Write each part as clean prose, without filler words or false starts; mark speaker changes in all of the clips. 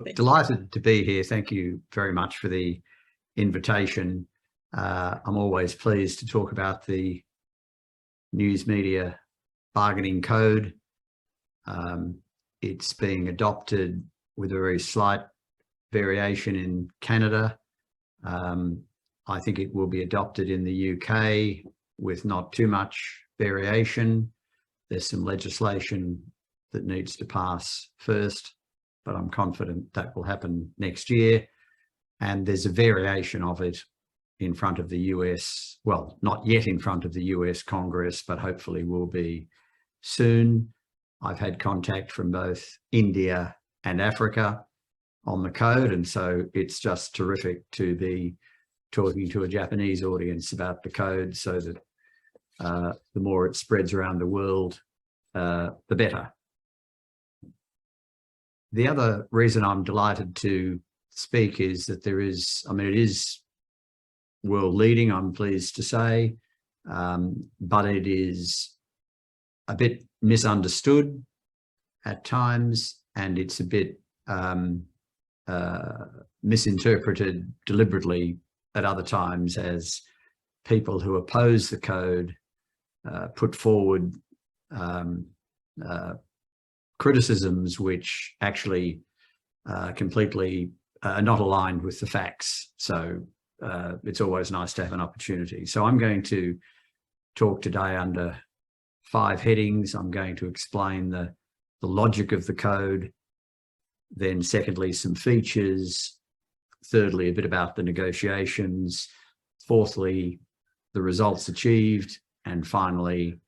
Speaker 1: Delighted to be here. Thank you very much for the invitation. I'm always pleased to talk about the news media bargaining code. It's being adopted with a very slight variation in Canada. I think it will be adopted in the UK with not too much variation. There's some legislation that needs to pass first, but I'm confident that will happen next year. And there's a variation of it in front of the US, well, not yet in front of the US Congress, but hopefully will be soon. I've had contact from both India and Africa on the code, and so it's just terrific to be talking to a Japanese audience about the code, so that the more it spreads around the world, the better. The other reason I'm delighted to speak is that there is, it is world leading, I'm pleased to say, but it is a bit misunderstood at times, and it's a bit misinterpreted deliberately at other times, as people who oppose the code put forward criticisms which actually completely are not aligned with the facts. So it's always nice to have an opportunity. So I'm going to talk today under 5 headings. I'm going to explain the logic of the code, then secondly, some features, thirdly, a bit about the negotiations, fourthly, the results achieved, and finally,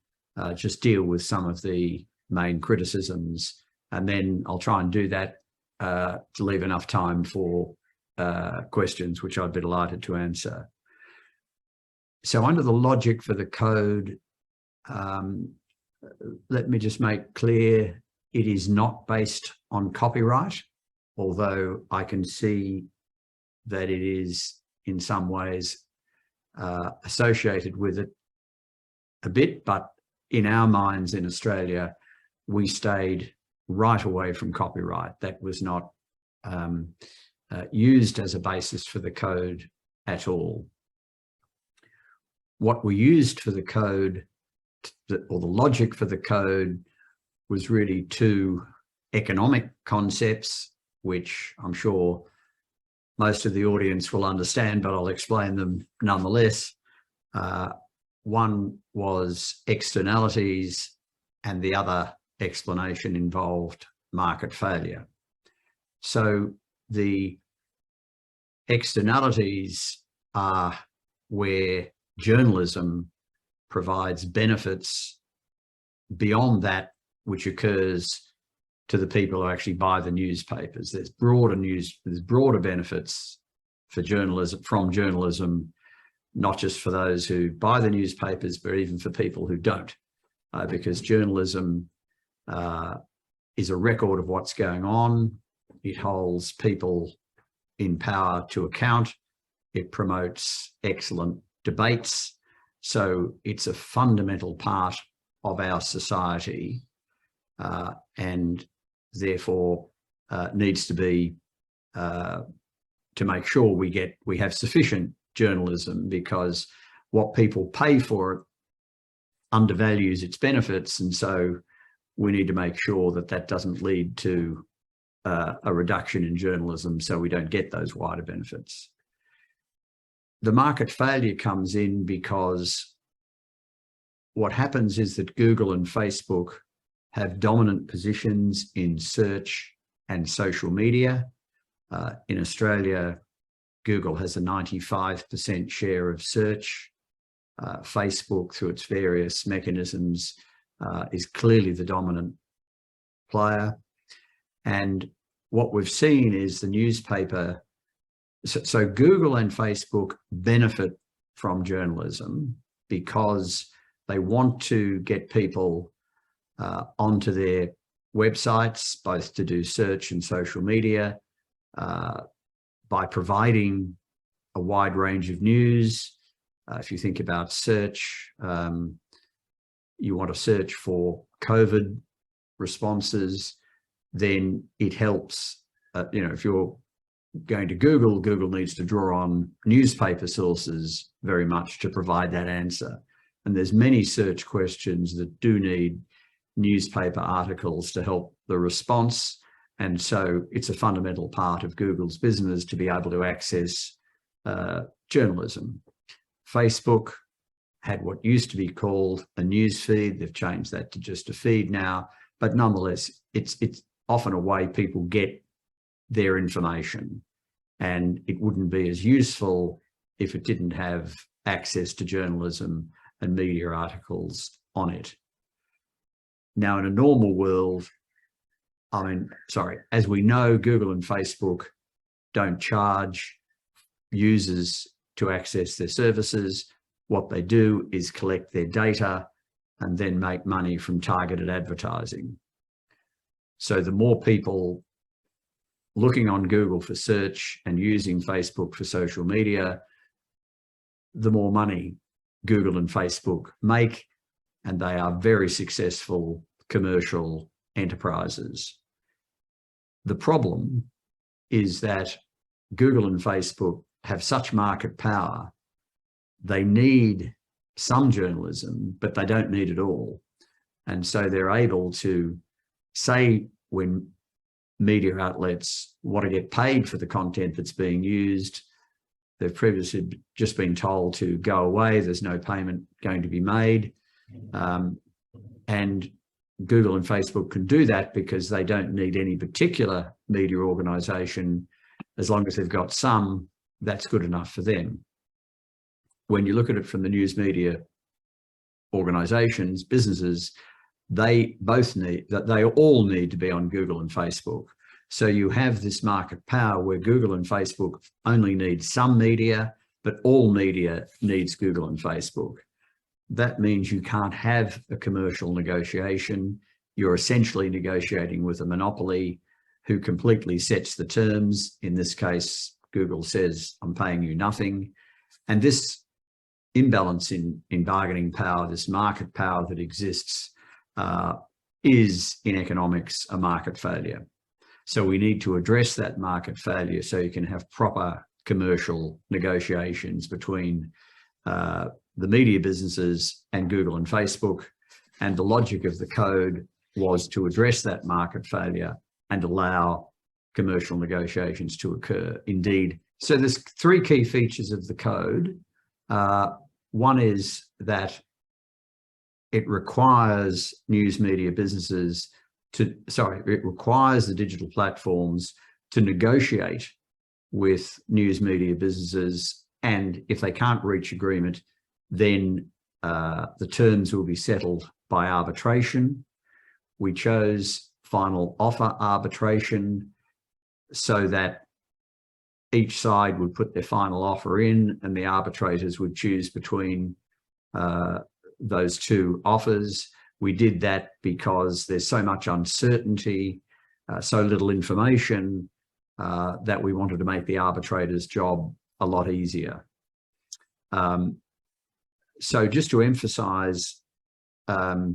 Speaker 1: just deal with some of the main criticisms. And then I'll try and do that to leave enough time for questions, which I'd be delighted to answer. So under the logic for the code, let me just make clear, it is not based on copyright, although I can see that it is in some ways associated with it a bit, but in our minds in Australia, we stayed right away from copyright. That was not used as a basis for the code at all. What we used for the code, or the logic for the code, was really 2 economic concepts, which I'm sure most of the audience will understand, but I'll explain them nonetheless. One was externalities, and the other explanation involved market failure. So the externalities are where journalism provides benefits beyond that which occurs to the people who actually buy the newspapers. There's broader benefits for journalism, from journalism, not just for those who buy the newspapers, but even for people who don't, because journalism is a record of what's going on. It holds people in power to account. It promotes excellent debates. So it's a fundamental part of our society, and therefore needs to be to make sure we have sufficient journalism, because what people pay for it undervalues its benefits, and so we need to make sure that that doesn't lead to a reduction in journalism, so we don't get those wider benefits. The market failure comes in because what happens is that Google and Facebook have dominant positions in search and social media. In Australia, Google has a 95% share of search. Facebook, through its various mechanisms, is clearly the dominant player. And what we've seen is the newspaper, so Google and Facebook benefit from journalism because they want to get people onto their websites, both to do search and social media, by providing a wide range of news. If you think about search, you want to search for COVID responses, then it helps if you're going to Google, Google needs to draw on newspaper sources very much to provide that answer. And there's many search questions that do need newspaper articles to help the response. And so it's a fundamental part of Google's business to be able to access journalism. Facebook had what used to be called a news feed. They've changed that to just a feed now, but nonetheless, it's often a way people get their information, and it wouldn't be as useful if it didn't have access to journalism and media articles on it. Now, in a normal world, as we know, Google and Facebook don't charge users to access their services. What they do is collect their data and then make money from targeted advertising. So the more people looking on Google for search and using Facebook for social media, the more money Google and Facebook make, and they are very successful commercial enterprises. The problem is that Google and Facebook have such market power. They need some journalism, but they don't need it all. And so they're able to say, when media outlets want to get paid for the content that's being used, they've previously just been told to go away, there's no payment going to be made. And Google and Facebook can do that because they don't need any particular media organization. As long as they've got some, that's good enough for them. When you look at it from the news media organizations, businesses, they all need to be on Google and Facebook. So you have this market power where Google and Facebook only need some media, but all media needs Google and Facebook. That means you can't have a commercial negotiation. You're essentially negotiating with a monopoly who completely sets the terms. In this case, Google says, I'm paying you nothing. And this imbalance in bargaining power, this market power that exists, is in economics a market failure. So we need to address that market failure so you can have proper commercial negotiations between the media businesses and Google and Facebook. And the logic of the code was to address that market failure and allow commercial negotiations to occur. Indeed, so there's three key features of the code. One is that it requires news media businesses it requires the digital platforms to negotiate with news media businesses. And if they can't reach agreement, then the terms will be settled by arbitration. We chose final offer arbitration so that each side would put their final offer in and the arbitrators would choose between those two offers. We did that because there's so much uncertainty, so little information, that we wanted to make the arbitrator's job a lot easier. So just to emphasize, so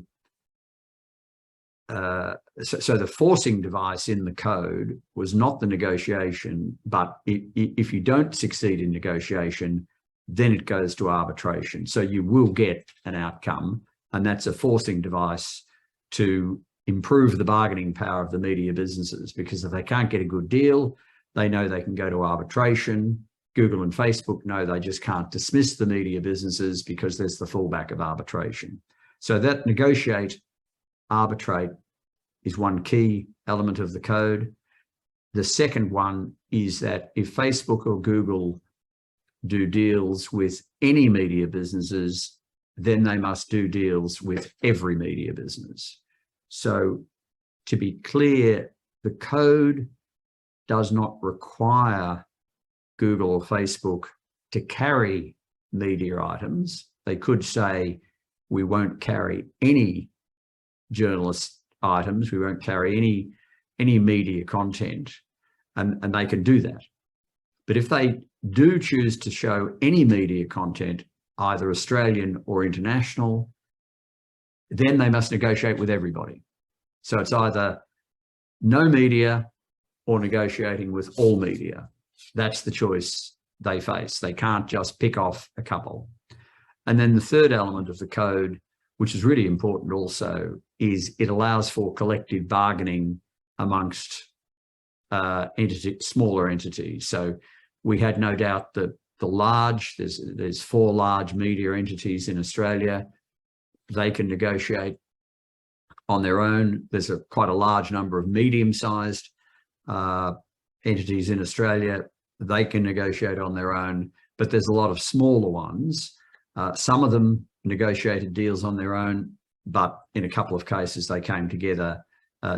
Speaker 1: the forcing device in the code was not the negotiation, but if you don't succeed in negotiation, then it goes to arbitration. So you will get an outcome, and that's a forcing device to improve the bargaining power of the media businesses, because if they can't get a good deal, they know they can go to arbitration. Google and Facebook know they just can't dismiss the media businesses because there's the fallback of arbitration. So that negotiate, arbitrate is one key element of the code. The second one is that if Facebook or Google do deals with any media businesses, then they must do deals with every media business. So to be clear, the code does not require Google or Facebook to carry media items. They could say, we won't carry any journalist items, we won't carry any media content, and they can do that. But if they do choose to show any media content, either Australian or international, then they must negotiate with everybody. So it's either no media or negotiating with all media. That's the choice they face. They can't just pick off a couple. And then the third element of the code, which is really important also, is it allows for collective bargaining amongst smaller entities. So we had no doubt that there's 4 large media entities in Australia. They can negotiate on their own. There's quite a large number of medium-sized entities in Australia. They can negotiate on their own, but there's a lot of smaller ones. Some of them negotiated deals on their own, but in a couple of cases they came together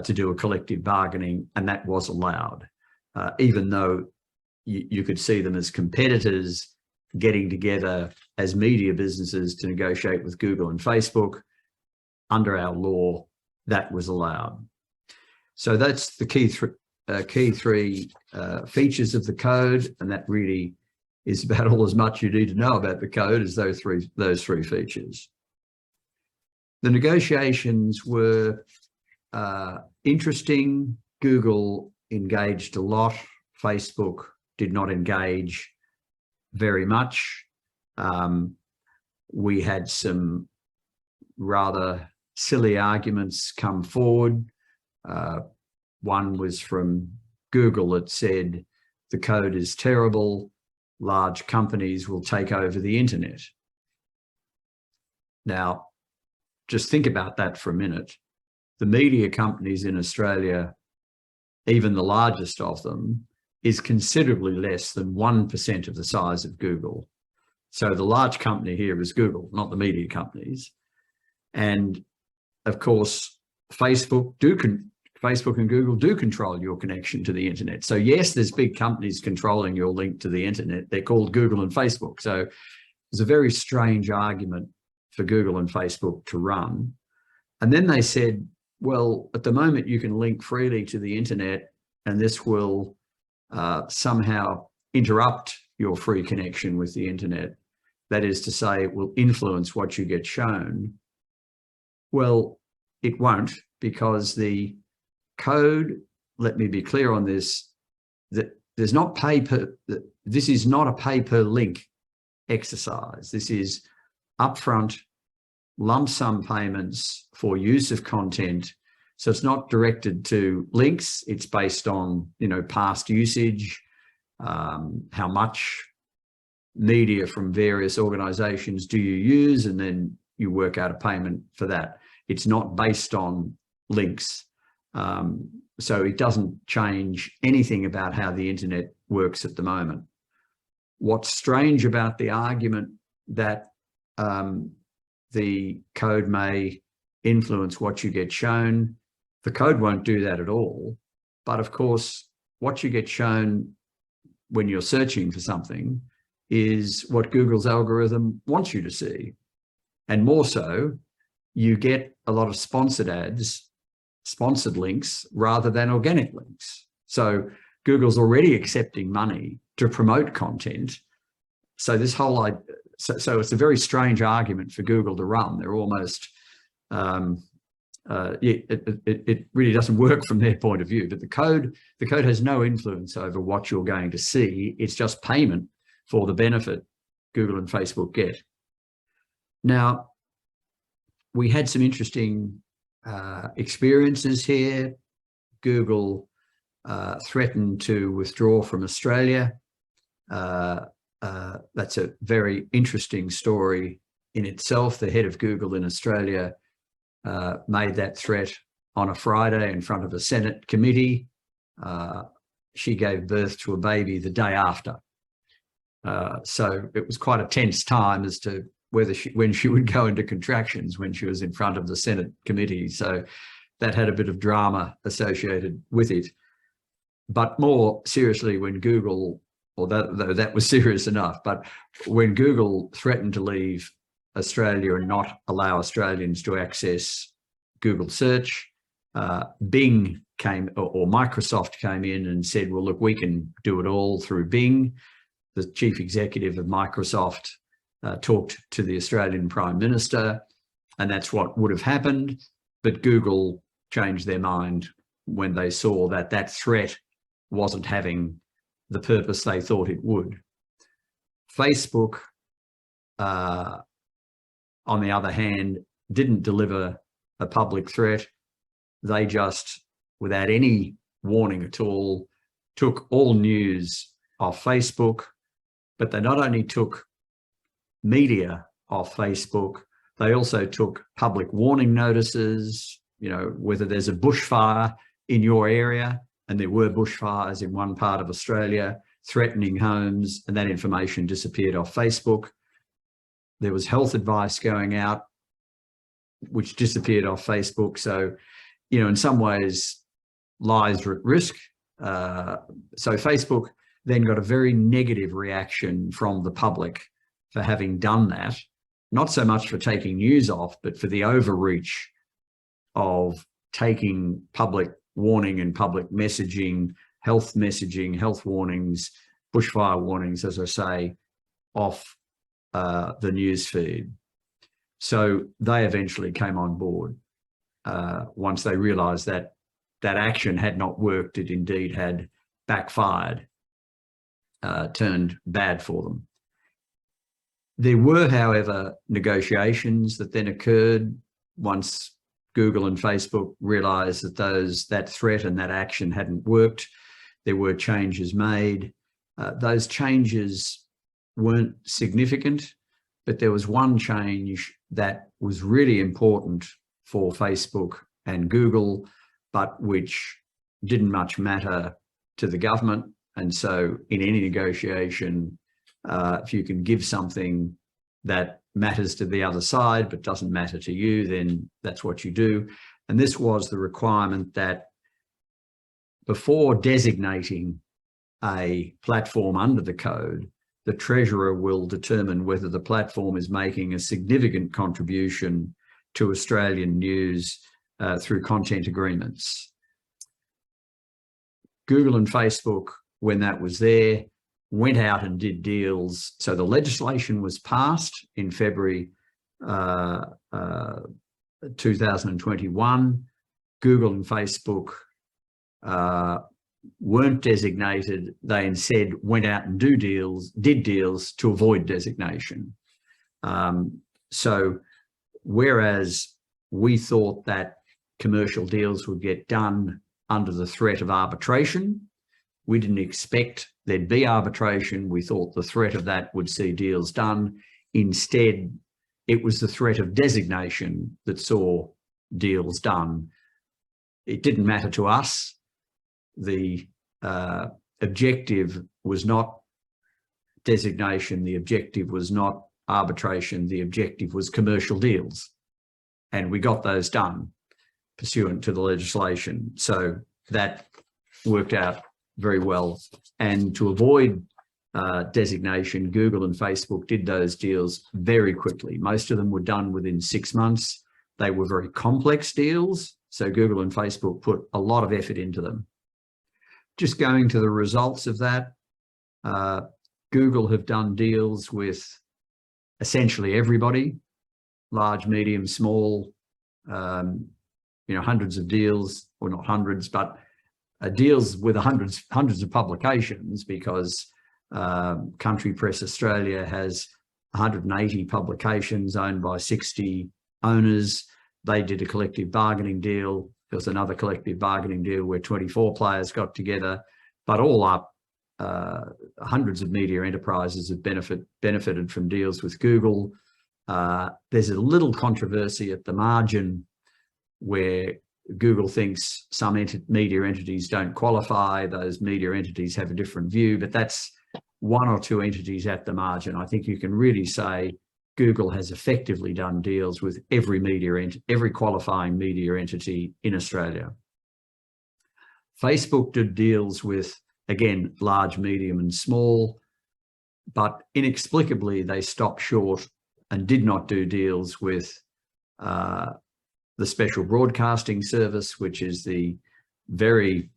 Speaker 1: to do a collective bargaining, and that was allowed, even though you could see them as competitors getting together as media businesses to negotiate with Google and Facebook. Under our law, that was allowed. So that's the key three features of the code, and that really is about all as much you need to know about the code as those three features. The negotiations were interesting. Google engaged a lot. Facebook did not engage very much. We had some rather silly arguments come forward. One was from Google that said the code is terrible. Large companies will take over the internet. Now, just think about that for a minute. The media companies in Australia, even the largest of them, is considerably less than 1% of the size of Google. So the large company here is Google, not the media companies. And of course, Facebook and Google do control your connection to the internet. So yes, there's big companies controlling your link to the internet. They're called Google and Facebook. So it's a very strange argument for Google and Facebook to run. And then they said, well, at the moment you can link freely to the internet, and this will somehow interrupt your free connection with the internet. That is to say, it will influence what you get shown. Well, it won't, because the code, let me be clear on this, that this is not a pay per link exercise. This is upfront lump sum payments for use of content. So it's not directed to links. It's based on, past usage, how much media from various organizations do you use, and then you work out a payment for that. It's not based on links. So it doesn't change anything about how the internet works at the moment. What's strange about the argument that the code may influence what you get shown, the code won't do that at all. But of course, what you get shown when you're searching for something is what Google's algorithm wants you to see. And more so, you get a lot of sponsored ads, sponsored links, rather than organic links. So Google's already accepting money to promote content. So this whole, so it's a very strange argument for Google to run. They're almost, it really doesn't work from their point of view. But the code has no influence over what you're going to see. It's just payment for the benefit Google and Facebook get. Now, we had some interesting experiences here. Google threatened to withdraw from Australia. That's a very interesting story in itself. The head of Google in Australia made that threat on a Friday in front of a Senate committee. She gave birth to a baby the day after. So it was quite a tense time as to when she would go into contractions when she was in front of the Senate committee. So that had a bit of drama associated with it. But more seriously, when Google, although that was serious enough, but when Google threatened to leave Australia and not allow Australians to access Google search, Bing came, or Microsoft came in and said, well, look, we can do it all through Bing. The chief executive of Microsoft talked to the Australian Prime Minister, and that's what would have happened. But Google changed their mind when they saw that that threat wasn't having the purpose they thought it would. Facebook, on the other hand, didn't deliver a public threat. They just, without any warning at all, took all news off Facebook, but they not only took media off Facebook, they also took public warning notices, you know, whether there's a bushfire in your area, and there were bushfires in one part of Australia threatening homes, and that information disappeared off Facebook. There was health advice going out, which disappeared off Facebook. So, you know, in some ways, lives are at risk. So Facebook then got a very negative reaction from the public for having done that, not so much for taking news off, but for the overreach of taking public warning and public messaging, health warnings, bushfire warnings, as I say, off the news feed. So they eventually came on board once they realised that that action had not worked. It indeed had backfired, turned bad for them. There were, however, negotiations that then occurred once Google and Facebook realised that that threat and that action hadn't worked. There were changes made. Those changes weren't significant, but there was one change that was really important for Facebook and Google, but which didn't much matter to the government. And so in any negotiation, if you can give something that matters to the other side but doesn't matter to you, then that's what you do. And this was the requirement that before designating a platform under the code, the treasurer will determine whether the platform is making a significant contribution to Australian news through content agreements. Google and Facebook, when that was there, went out and did deals. So the legislation was passed in February 2021. Google and Facebook weren't designated. They instead went out and did deals to avoid designation. So whereas we thought that commercial deals would get done under the threat of arbitration, we didn't expect there'd be arbitration. We thought the threat of that would see deals done. Instead, it was the threat of designation that saw deals done. It didn't matter to us. The objective was not designation. The objective was not arbitration. The objective was commercial deals. And we got those done pursuant to the legislation. So that worked out very well. And to avoid designation, Google and Facebook did those deals very quickly. Most of them were done within 6 months. They were very complex deals. So Google and Facebook put a lot of effort into them. Just going to the results of that, Google have done deals with essentially everybody, large, medium, small, you know, hundreds of deals, or not hundreds, but deals with hundreds of publications, because Country Press Australia has 180 publications owned by 60 owners. They did a collective bargaining deal. There was another collective bargaining deal where 24 players got together, but all up, hundreds of media enterprises have benefited from deals with Google. There's a little controversy at the margin where Google thinks some media entities don't qualify. Those media entities have a different view, but that's one or two entities at the margin. I think you can really say Google has effectively done deals with every qualifying media entity in Australia. Facebook did deals with, again, large, medium and small, but inexplicably they stopped short and did not do deals with the Special Broadcasting Service, which is the very,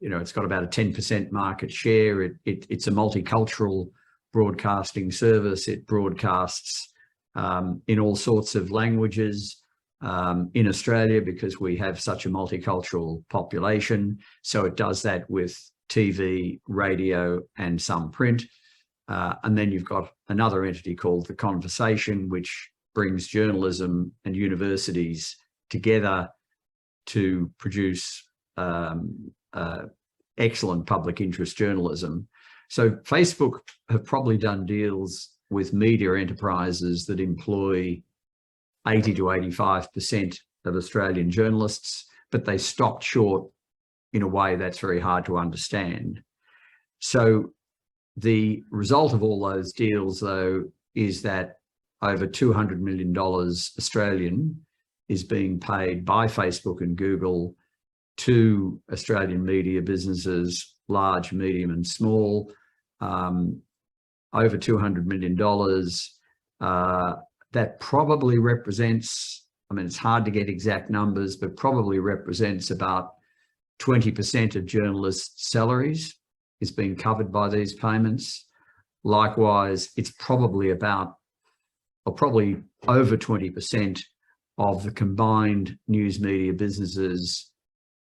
Speaker 1: you know, it's got about a 10% market share. It's a multicultural broadcasting service. It broadcasts in all sorts of languages in Australia because we have such a multicultural population. So it does that with TV, radio, and some print. And then you've got another entity called The Conversation, which brings journalism and universities together to produce excellent public interest journalism. So Facebook have probably done deals with media enterprises that employ 80 to 85% of Australian journalists, but they stopped short in a way that's very hard to understand. So the result of all those deals, though, is that over $200 million Australian is being paid by Facebook and Google to Australian media businesses, large, medium, and small, over $200 million. That probably represents, I mean, it's hard to get exact numbers, but probably represents about 20% of journalists' salaries is being covered by these payments. Likewise, it's probably about, or probably over 20% of the combined news media businesses,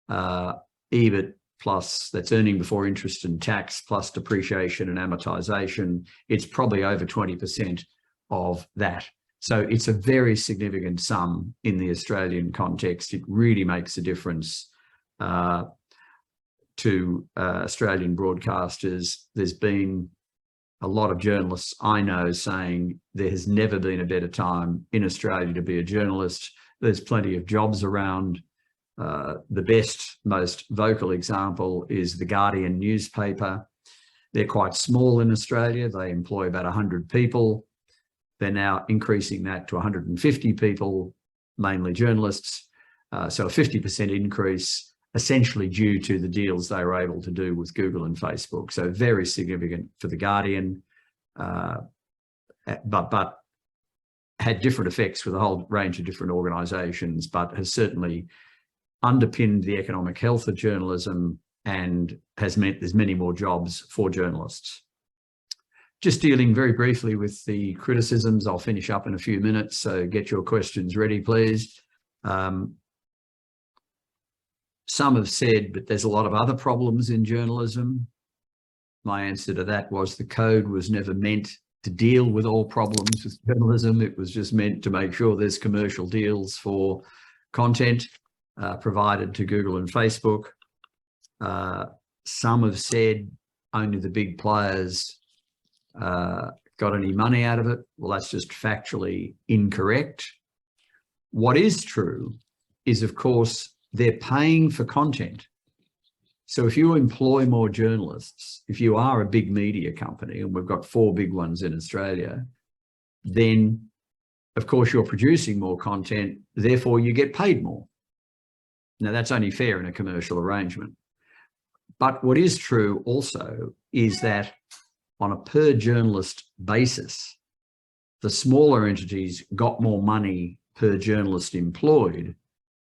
Speaker 1: EBIT plus, that's earning before interest and tax, plus depreciation and amortization, it's probably over 20% of that. So it's a very significant sum in the Australian context. It really makes a difference to Australian broadcasters. There's been a lot of journalists I know saying there has never been a better time in Australia to be a journalist. There's plenty of jobs around. The best, most vocal example is the Guardian newspaper. They're quite small in Australia. They employ about 100 people. They're now increasing that to 150 people, mainly journalists. So a 50% increase, essentially due to the deals they were able to do with Google and Facebook. So very significant for the Guardian, but had different effects with a whole range of different organisations, but has certainly underpinned the economic health of journalism and has meant there's many more jobs for journalists. Just dealing very briefly with the criticisms, I'll finish up in a few minutes, so get your questions ready, please. Some have said, but there's a lot of other problems in journalism. My answer to that was the code was never meant to deal with all problems with journalism. It was just meant to make sure there's commercial deals for content provided to Google and Facebook. Some have said only the big players got any money out of it. Well, that's just factually incorrect. What is true is, of course, they're paying for content. So if you employ more journalists, if you are a big media company, and we've got 4 big ones in Australia, then of course you're producing more content, therefore you get paid more. Now that's only fair in a commercial arrangement. But what is true also is that on a per journalist basis, the smaller entities got more money per journalist employed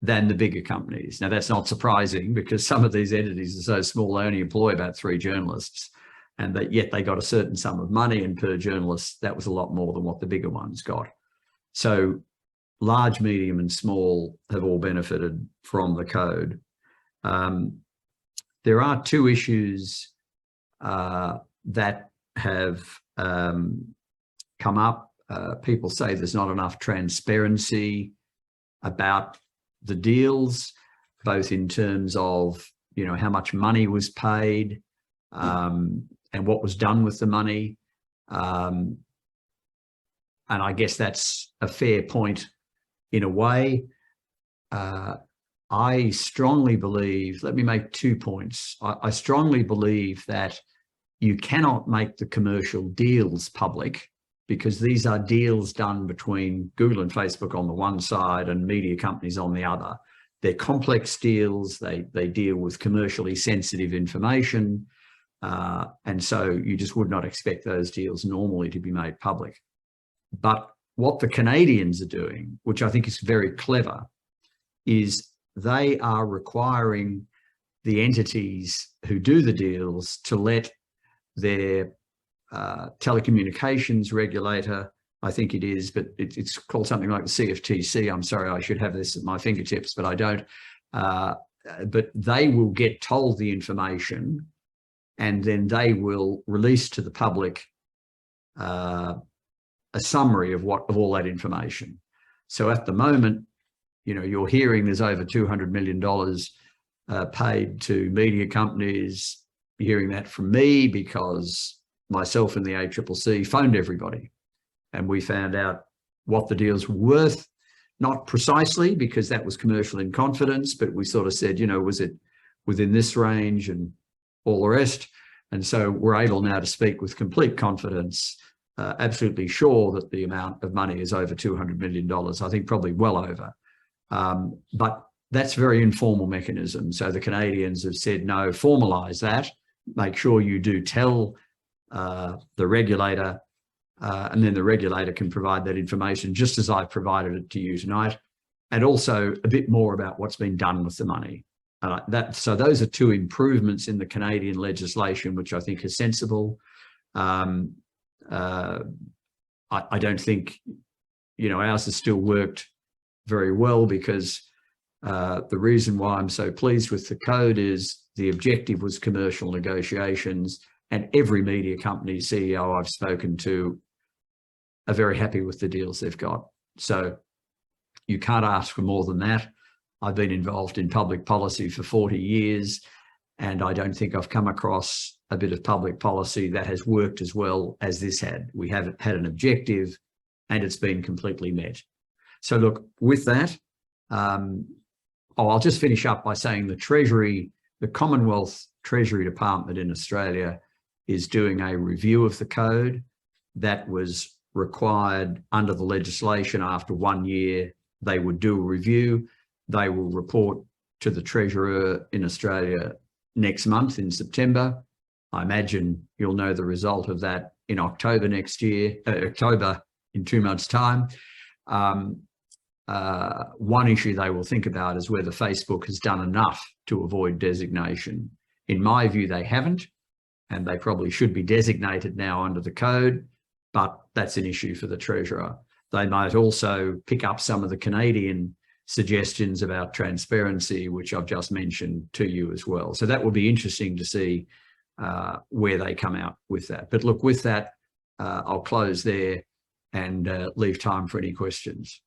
Speaker 1: than the bigger companies. Now that's not surprising because some of these entities are so small, they only employ about 3 journalists, and that yet they got a certain sum of money, and per journalist, that was a lot more than what the bigger ones got. So large, medium, and small have all benefited from the code. There are 2 issues that have come up. People say there's not enough transparency about the deals, both in terms of, you know, how much money was paid and what was done with the money. And I guess that's a fair point in a way. I strongly believe, let me make 2 points. I strongly believe that you cannot make the commercial deals public, because these are deals done between Google and Facebook on the one side and media companies on the other. They're complex deals. They deal with commercially sensitive information. And so you just would not expect those deals normally to be made public. But what the Canadians are doing, which I think is very clever, is they are requiring the entities who do the deals to let their telecommunications regulator, I think it is, but it's called something like the CFTC. I'm sorry, I should have this at my fingertips, but I don't. But they will get told the information and then they will release to the public a summary of all that information. So at the moment, you're hearing there's over $200 million paid to media companies. You're hearing that from me because myself and the ACCC phoned everybody, and we found out what the deals were worth. Not precisely, because that was commercial in confidence, but we sort of said, was it within this range and all the rest? And so we're able now to speak with complete confidence, absolutely sure that the amount of money is over $200 million. I think probably well over. But that's a very informal mechanism. So the Canadians have said, no, formalise that. Make sure you do tell the regulator, and then the regulator can provide that information just as I've provided it to you tonight, and also a bit more about what's been done with the money. So those are two improvements in the Canadian legislation, which I think is sensible. I don't think, ours has still worked very well, because the reason why I'm so pleased with the code is the objective was commercial negotiations, and every media company CEO I've spoken to are very happy with the deals they've got. So you can't ask for more than that. I've been involved in public policy for 40 years, and I don't think I've come across a bit of public policy that has worked as well as this had. We have had an objective, and it's been completely met. So look, with that, I'll just finish up by saying the Commonwealth Treasury Department in Australia is doing a review of the code. That was required under the legislation. After 1 year, they would do a review. They will report to the Treasurer in Australia next month in September. I imagine you'll know the result of that in October next year, October in 2 months' time. One issue they will think about is whether Facebook has done enough to avoid designation. In my view, they haven't, and they probably should be designated now under the code, but that's an issue for the Treasurer. They might also pick up some of the Canadian suggestions about transparency, which I've just mentioned to you as well. So that will be interesting to see where they come out with that. But look, with that, I'll close there and leave time for any questions.